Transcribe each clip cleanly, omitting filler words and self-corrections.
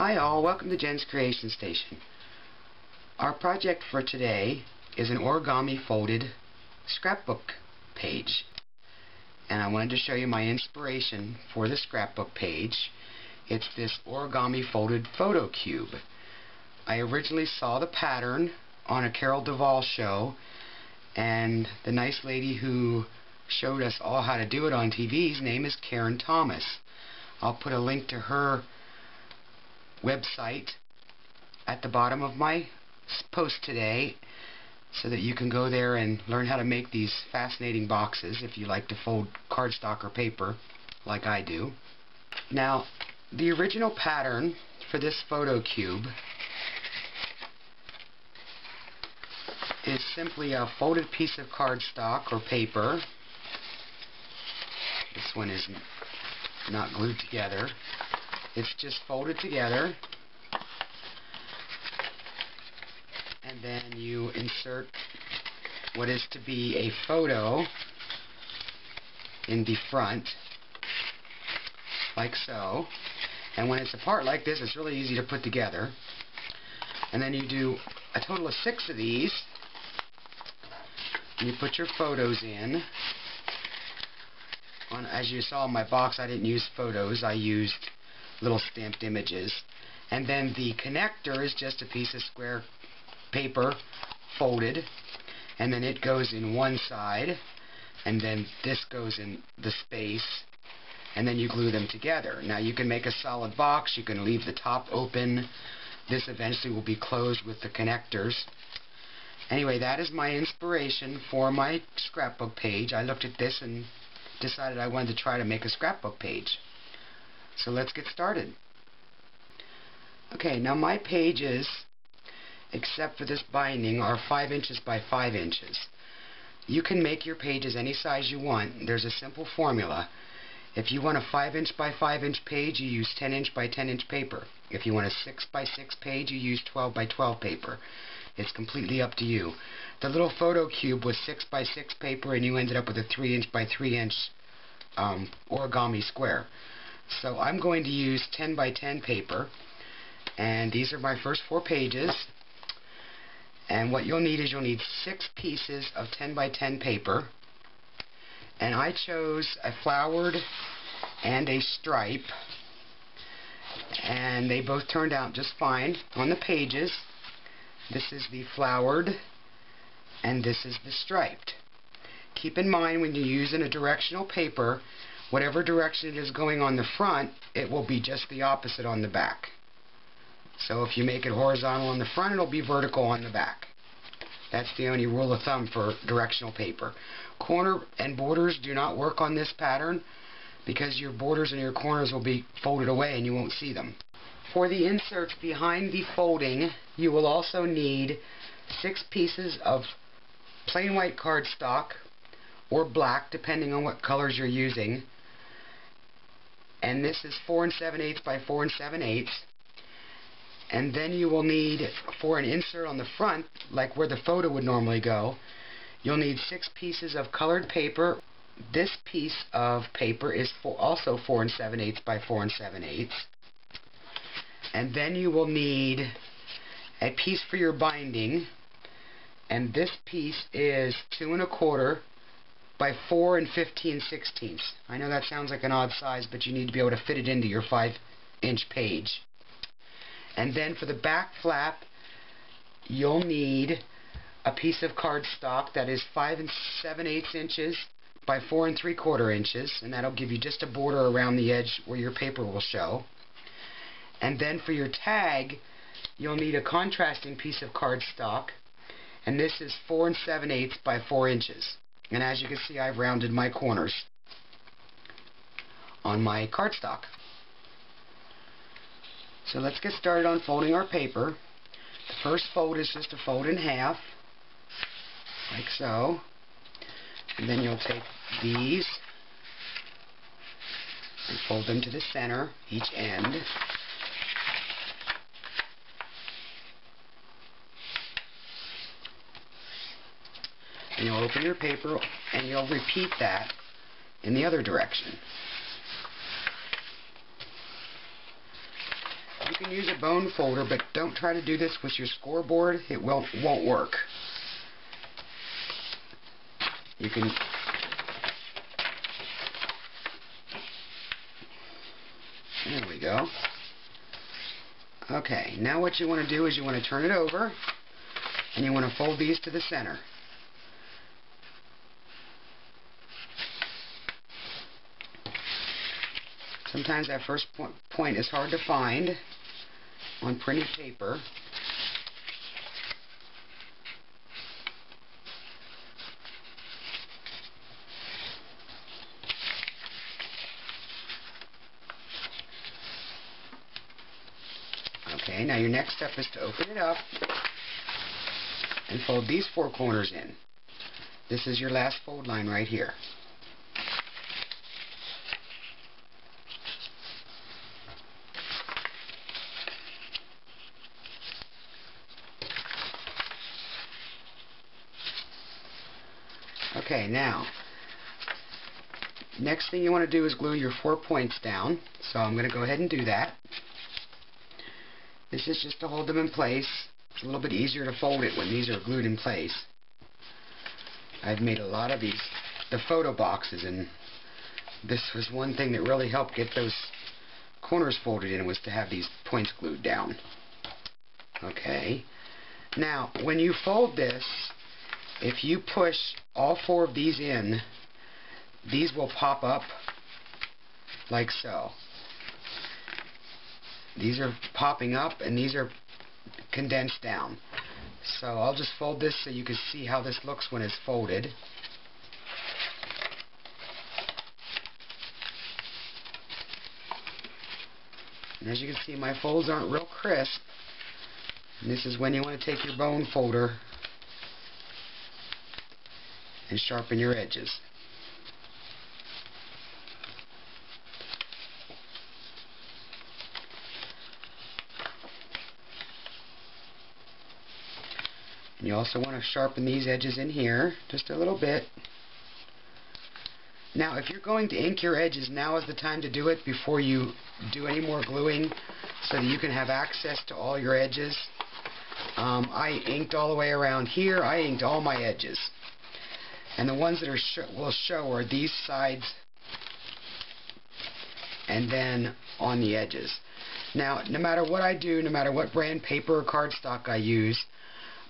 Hi all, welcome to Jen's Creation Station. Our project for today is an origami folded scrapbook page. And I wanted to show you my inspiration for the scrapbook page. It's this origami folded photo cube. I originally saw the pattern on a Carol Duvall show, and the nice lady who showed us all how to do it on TV's name is Karen Thomas. I'll put a link to her website at the bottom of my post today so that you can go there and learn how to make these fascinating boxes if you like to fold cardstock or paper like I do. Now, the original pattern for this photo cube is simply a folded piece of cardstock or paper. This one is not glued together. It's just folded together, and then you insert what is to be a photo in the front, like so. And when it's apart like this, it's really easy to put together. And then you do a total of 6 of these, and you put your photos in. As you saw in my box, I didn't use photos, I used little stamped images. And then the connector is just a piece of square paper folded, and then it goes in one side, and then this goes in the space, and then you glue them together. Now you can make a solid box, you can leave the top open. This eventually will be closed with the connectors. Anyway, that is my inspiration for my scrapbook page. I looked at this and decided I wanted to try to make a scrapbook page. So let's get started. Okay, now my pages, except for this binding, are 5 inches by 5 inches. You can make your pages any size you want. There's a simple formula. If you want a 5 inch by 5 inch page, you use 10 inch by 10 inch paper. If you want a 6 by 6 page, you use 12 by 12 paper. It's completely up to you. The little photo cube was 6 by 6 paper, and you ended up with a 3 inch by 3 inch origami square. So I'm going to use 10 by 10 paper, and these are my first 4 pages. And what you'll need is you'll need 6 pieces of 10 by 10 paper, and I chose a flowered and a stripe, and they both turned out just fine on the pages. This is the flowered and this is the striped. Keep in mind, when you're using a directional paper, whatever direction it is going on the front, it will be just the opposite on the back. So if you make it horizontal on the front, it'll be vertical on the back. That's the only rule of thumb for directional paper. Corner and borders do not work on this pattern because your borders and your corners will be folded away and you won't see them. For the inserts behind the folding, you will also need 6 pieces of plain white cardstock or black, depending on what colors you're using. And this is 4 7/8 by 4 7/8. And then you will need, for an insert on the front, like where the photo would normally go, you'll need 6 pieces of colored paper. This piece of paper is also 4 7/8 by 4 7/8. And then you will need a piece for your binding, and this piece is 2 1/4 by 4 15/16. I know that sounds like an odd size, but you need to be able to fit it into your 5 inch page. And then for the back flap, you'll need a piece of cardstock that is 5 7/8 inches by 4 3/4 inches, and that'll give you just a border around the edge where your paper will show. And then for your tag, you'll need a contrasting piece of cardstock, and this is 4 7/8 by 4 inches. And as you can see, I've rounded my corners on my cardstock. So let's get started on folding our paper. The first fold is just to fold in half, like so. And then you'll take these and fold them to the center, each end. And you'll open your paper and you'll repeat that in the other direction. can use a bone folder, but don't try to do this with your scoreboard. It won't work. You can... There we go. Okay, now what you want to do is you want to turn it over, and you want to fold these to the center. Sometimes that first point is hard to find on printed paper. Okay, now your next step is to open it up and fold these four corners in. This is your last fold line right here. Okay, now, next thing you want to do is glue your 4 points down. So I'm going to go ahead and do that. This is just to hold them in place. It's a little bit easier to fold it when these are glued in place. I've made a lot of these, the photo boxes, and this was one thing that really helped get those corners folded in, was to have these points glued down. Okay. Now, when you fold this, if you push all four of these in, these will pop up like so. These are popping up and these are condensed down. So I'll just fold this so you can see how this looks when it's folded. And as you can see, my folds aren't real crisp. And this is when you want to take your bone folder and sharpen your edges. And you also want to sharpen these edges in here just a little bit. Now, if you're going to ink your edges, now is the time to do it before you do any more gluing, so that you can have access to all your edges. I inked all the way around here. I inked all my edges. And the ones that will show are these sides and then on the edges. Now, no matter what I do, no matter what brand paper or cardstock I use,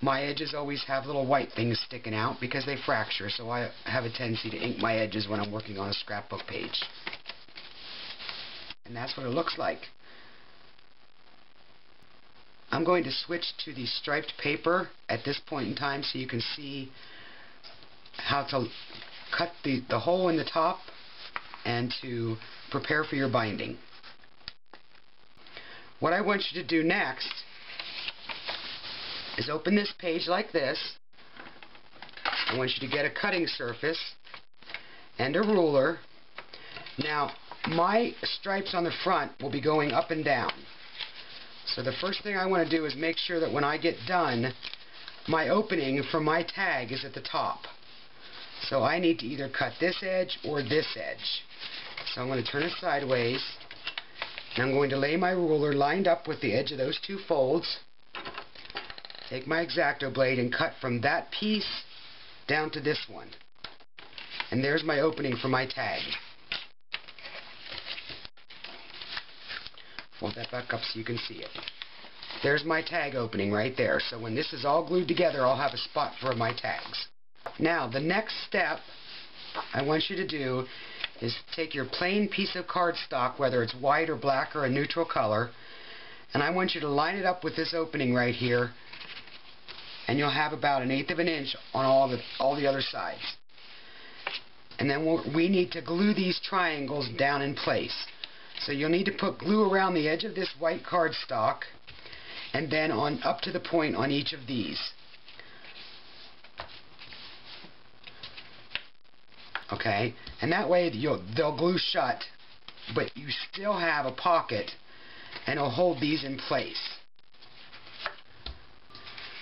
my edges always have little white things sticking out because they fracture, so I have a tendency to ink my edges when I'm working on a scrapbook page. And that's what it looks like. I'm going to switch to the striped paper at this point in time so you can see how to cut the hole in the top and to prepare for your binding. What I want you to do next is open this page like this. I want you to get a cutting surface and a ruler. Now, my stripes on the front will be going up and down. So the first thing I want to do is make sure that when I get done, my opening for my tag is at the top. So I need to either cut this edge or this edge. So I'm going to turn it sideways, and I'm going to lay my ruler lined up with the edge of those two folds. Take my X-Acto blade and cut from that piece down to this one. And there's my opening for my tag. Fold that back up so you can see it. There's my tag opening right there. So when this is all glued together, I'll have a spot for my tags. Now, the next step I want you to do is take your plain piece of cardstock, whether it's white or black or a neutral color, and I want you to line it up with this opening right here, and you'll have about 1/8 of an inch on all the other sides. And then we need to glue these triangles down in place. So you'll need to put glue around the edge of this white cardstock, and then on up to the point on each of these. Okay, and that way they'll glue shut, but you still have a pocket, and it'll hold these in place.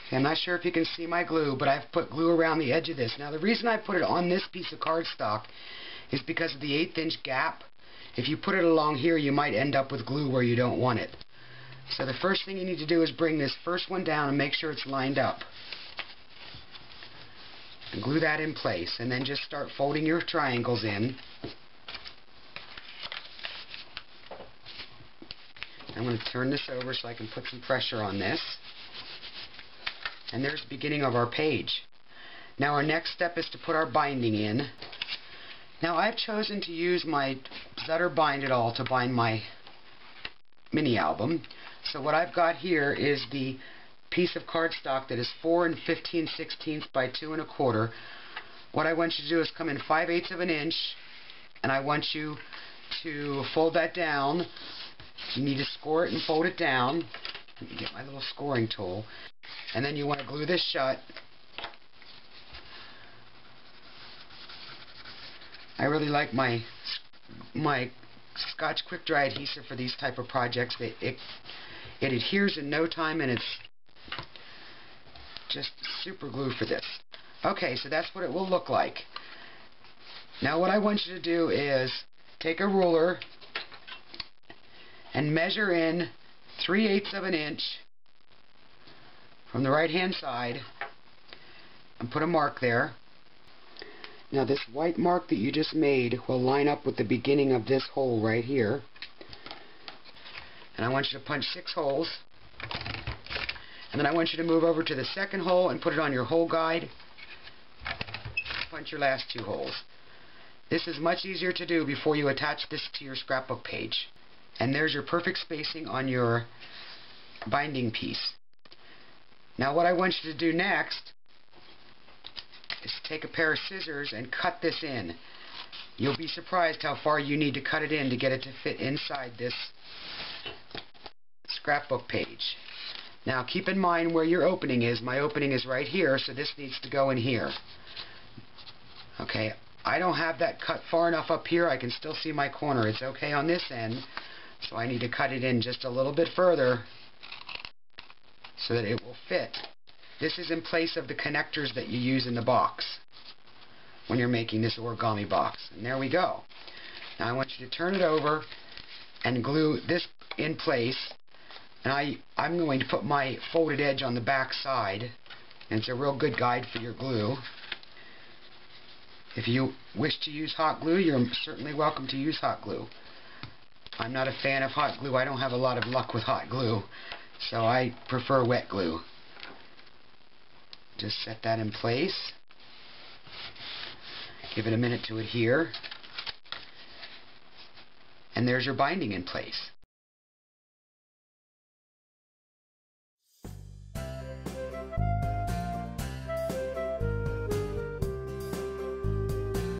Okay, I'm not sure if you can see my glue, but I've put glue around the edge of this. Now, the reason I put it on this piece of cardstock is because of the 1/8 inch gap. If you put it along here, you might end up with glue where you don't want it. So the first thing you need to do is bring this first one down and make sure it's lined up. And glue that in place, and then just start folding your triangles in. I'm going to turn this over so I can put some pressure on this. And there's the beginning of our page. Now our next step is to put our binding in. Now I've chosen to use my Zutter Bind It All to bind my mini album. So what I've got here is the piece of cardstock that is 4 15/16 by 2 1/4. What I want you to do is come in 5/8 of an inch, and I want you to fold that down. You need to score it and fold it down. Let me get my little scoring tool. And then you want to glue this shut. I really like my Scotch Quick Dry adhesive for these type of projects. It adheres in no time, and it's just super glue for this. Okay, so that's what it will look like. Now what I want you to do is take a ruler and measure in 3/8 of an inch from the right hand side and put a mark there. Now this white mark that you just made will line up with the beginning of this hole right here. And I want you to punch 6 holes. And then I want you to move over to the second hole and put it on your hole guide. Punch your last 2 holes. This is much easier to do before you attach this to your scrapbook page. And there's your perfect spacing on your binding piece. Now what I want you to do next is take a pair of scissors and cut this in. You'll be surprised how far you need to cut it in to get it to fit inside this scrapbook page. Now keep in mind where your opening is. My opening is right here, so this needs to go in here. Okay, I don't have that cut far enough up here. I can still see my corner. It's okay on this end, so I need to cut it in just a little bit further so that it will fit. This is in place of the connectors that you use in the box when you're making this origami box. And there we go. Now I want you to turn it over and glue this in place. And I'm going to put my folded edge on the back side. And it's a real good guide for your glue. If you wish to use hot glue, you're certainly welcome to use hot glue. I'm not a fan of hot glue. I don't have a lot of luck with hot glue, so I prefer wet glue. Just set that in place. Give it a minute to adhere. And there's your binding in place.